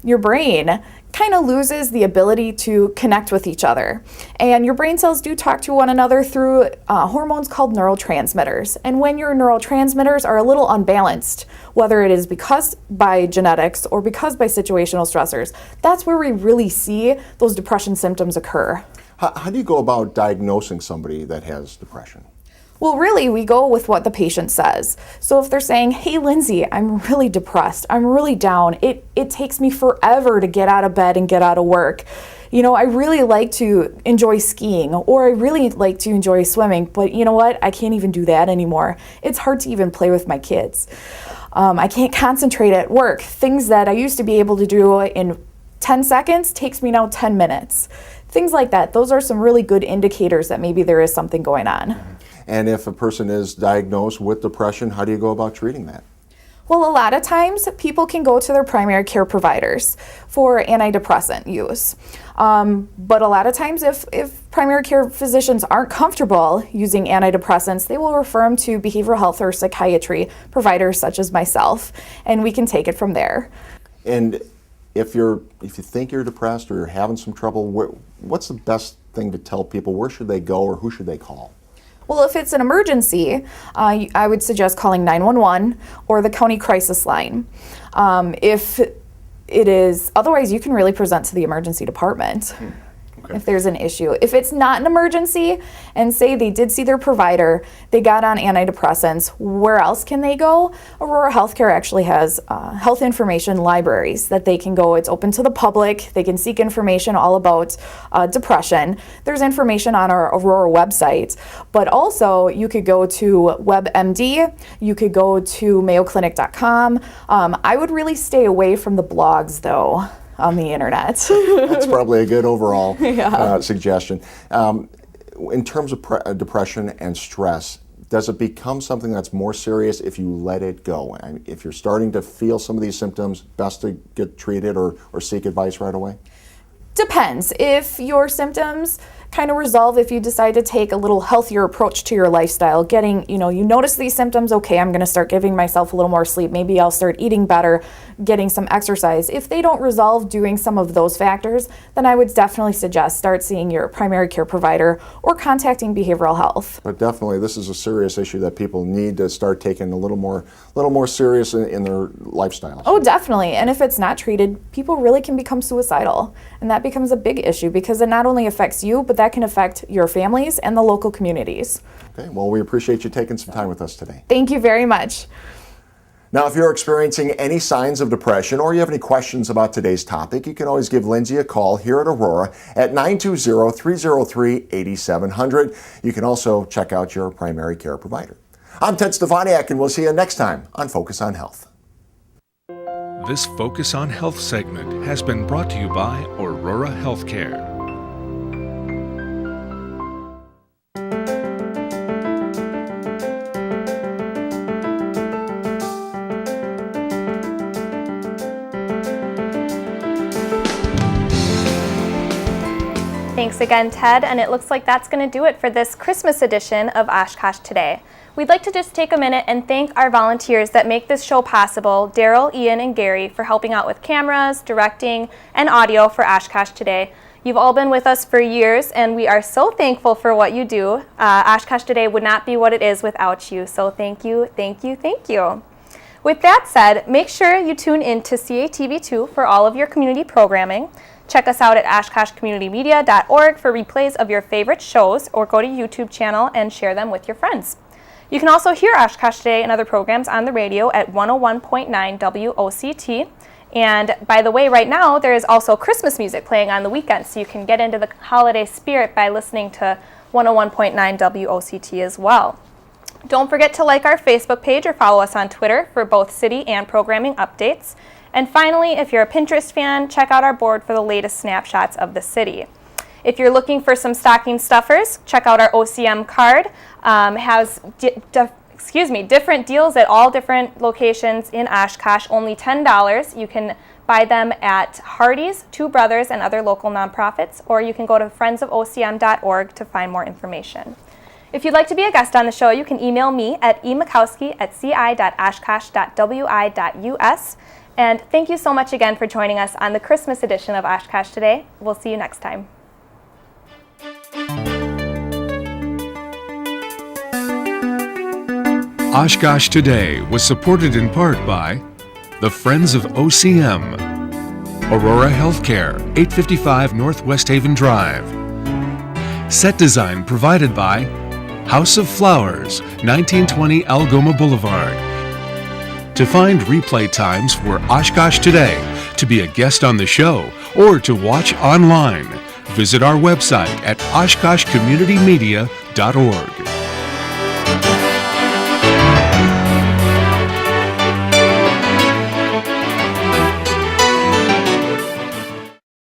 your brain kind of loses the ability to connect with each other. And your brain cells do talk to one another through hormones called neurotransmitters. And when your neurotransmitters are a little unbalanced, whether it is because by genetics or because by situational stressors, that's where we really see those depression symptoms occur. How do you go about diagnosing somebody that has depression? Well, really, we go with what the patient says. So if they're saying, hey, Lindsay, I'm really depressed, I'm really down, it takes me forever to get out of bed and get out of work. You know, I really like to enjoy skiing, or I really like to enjoy swimming, but you know what? I can't even do that anymore. It's hard to even play with my kids. I can't concentrate at work. Things that I used to be able to do in 10 seconds takes me now 10 minutes. Things like that. Those are some really good indicators that maybe there is something going on. And if a person is diagnosed with depression, how do you go about treating that? Well, a lot of times people can go to their primary care providers for antidepressant use. But a lot of times if primary care physicians aren't comfortable using antidepressants, they will refer them to behavioral health or psychiatry providers such as myself, and we can take it from there. And if you think you're depressed or you're having some trouble, what's the best thing to tell people where should they go or who should they call? Well, if it's an emergency, I would suggest calling 911 or the county crisis line. If it is, otherwise you can really present to the emergency department. If there's an issue. If it's not an emergency and say they did see their provider, they got on antidepressants, where else can they go? Aurora Healthcare actually has health information libraries that they can go. It's open to the public. They can seek information all about depression. There's information on our Aurora website, but also you could go to WebMD, you could go to mayoclinic.com. I would really stay away from the blogs though. On the internet. That's probably a good overall Yeah. suggestion. In terms of depression and stress, does it become something that's more serious if you let it go? I mean, if you're starting to feel some of these symptoms, best to get treated or seek advice right away? Depends. If your symptoms kind of resolve, if you decide to take a little healthier approach to your lifestyle, getting, you notice these symptoms, okay, I'm going to start giving myself a little more sleep. Maybe I'll start eating better, getting some exercise. If they don't resolve doing some of those factors, then I would definitely suggest start seeing your primary care provider or contacting behavioral health. But definitely, this is a serious issue that people need to start taking a little more serious in their lifestyles. Oh, definitely. And if it's not treated, people really can become suicidal. And that becomes a big issue because it not only affects you, but that can affect your families and the local communities. Okay, well, we appreciate you taking some time with us today. Thank you very much. Now, if you're experiencing any signs of depression or you have any questions about today's topic, you can always give Lindsay a call here at Aurora at 920-303-8700. You can also check out your primary care provider. I'm Ted Stefaniak, and we'll see you next time on Focus on Health. This Focus on Health segment has been brought to you by Aurora Healthcare. Thanks again, Ted, and it looks like that's going to do it for this Christmas edition of Oshkosh Today. We'd like to just take a minute and thank our volunteers that make this show possible, Daryl, Ian, and Gary, for helping out with cameras, directing, and audio for Oshkosh Today. You've all been with us for years, and we are so thankful for what you do. Oshkosh Today would not be what it is without you, so thank you, thank you, thank you. With that said, make sure you tune in to CATV2 for all of your community programming. Check us out at oshkoshcommunitymedia.org for replays of your favorite shows, or go to YouTube channel and share them with your friends. You can also hear Oshkosh Today and other programs on the radio at 101.9 WOCT. And by the way, right now there is also Christmas music playing on the weekend, so you can get into the holiday spirit by listening to 101.9 WOCT as well. Don't forget to like our Facebook page or follow us on Twitter for both city and programming updates. And finally, if you're a Pinterest fan, check out our board for the latest snapshots of the city. If you're looking for some stocking stuffers, check out our OCM card. Has different deals at all different locations in Oshkosh, only $10. You can buy them at Hardee's, Two Brothers, and other local nonprofits, or you can go to friendsofocm.org to find more information. If you'd like to be a guest on the show, you can email me at emakowski@ci.oshkosh.wi.us. And thank you so much again for joining us on the Christmas edition of Oshkosh Today. We'll see you next time. Oshkosh Today was supported in part by the Friends of OCM, Aurora Healthcare, 855 Northwest Haven Drive. Set design provided by House of Flowers, 1920 Algoma Boulevard. To find replay times for Oshkosh Today, to be a guest on the show, or to watch online, visit our website at oshkoshcommunitymedia.org.